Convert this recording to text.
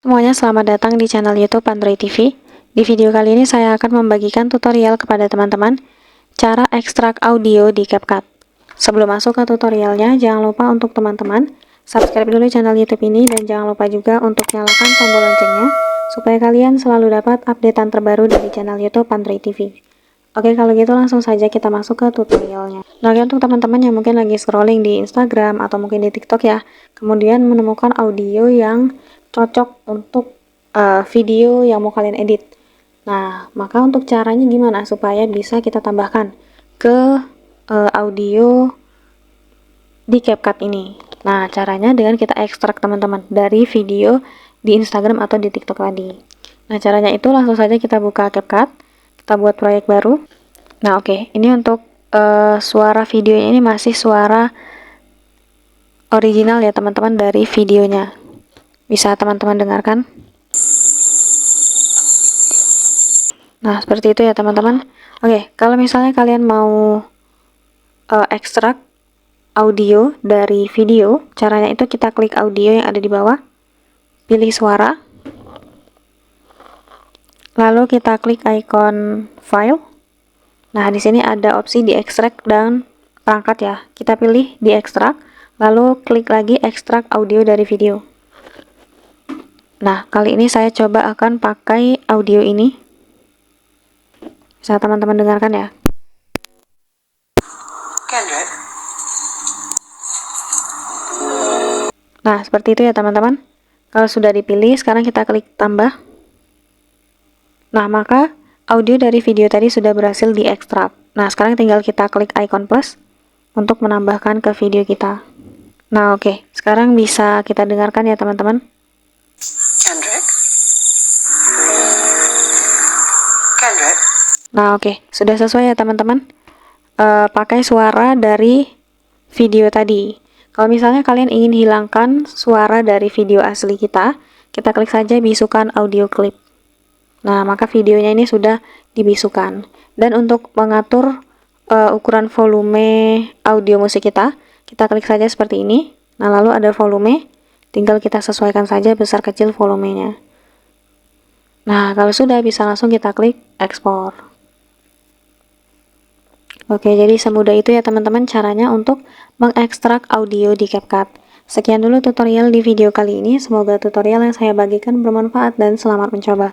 Semuanya selamat datang di channel YouTube Android TV. Di video kali ini saya akan membagikan tutorial kepada teman-teman cara ekstrak audio di CapCut. Sebelum masuk ke tutorialnya, jangan lupa untuk teman-teman subscribe dulu channel YouTube ini dan jangan lupa juga untuk nyalakan tombol loncengnya supaya kalian selalu dapat updatean terbaru dari channel YouTube Android TV. Oke, kalau gitu langsung saja kita masuk ke tutorialnya. Nah, untuk teman-teman yang mungkin lagi scrolling di Instagram atau mungkin di TikTok ya, kemudian menemukan audio yang cocok untuk video yang mau kalian edit. Nah, maka untuk caranya gimana supaya bisa kita tambahkan ke audio di CapCut ini. Nah, caranya dengan kita ekstrak teman-teman dari video di Instagram atau di TikTok tadi. Nah, caranya itu langsung saja kita buka CapCut, kita buat proyek baru. Nah, oke, ini untuk suara videonya ini masih suara original ya teman-teman dari videonya. Bisa teman-teman dengarkan. Nah, seperti itu ya teman-teman. Oke, kalau misalnya kalian mau ekstrak audio dari video, caranya itu kita klik audio yang ada di bawah, pilih suara, lalu kita klik icon file. Nah, di sini ada opsi diekstrak dan perangkat ya. Kita pilih diekstrak, lalu klik lagi ekstrak audio dari video. Nah, kali ini saya coba akan pakai audio ini. Bisa teman-teman dengarkan ya. Kendrick. Nah, seperti itu ya teman-teman. Kalau sudah dipilih, sekarang kita klik tambah. Nah, maka audio dari video tadi sudah berhasil diekstrak. Nah, sekarang tinggal kita klik icon plus untuk menambahkan ke video kita. Nah, oke. Sekarang bisa kita dengarkan ya teman-teman. Kendrick. Kendrick. Nah, oke. Sudah sesuai ya teman-teman. Pakai suara dari video tadi. Kalau misalnya kalian ingin hilangkan suara dari video asli kita klik saja bisukan audio clip. Nah, maka videonya ini sudah dibisukan. Dan untuk mengatur ukuran volume audio musik kita klik saja seperti ini. Nah, lalu ada volume, tinggal kita sesuaikan saja besar kecil volumenya. Nah, kalau sudah bisa langsung kita klik ekspor. Oke, jadi semudah itu ya teman-teman caranya untuk mengekstrak audio di CapCut. Sekian dulu tutorial di video kali ini, semoga tutorial yang saya bagikan bermanfaat dan selamat mencoba.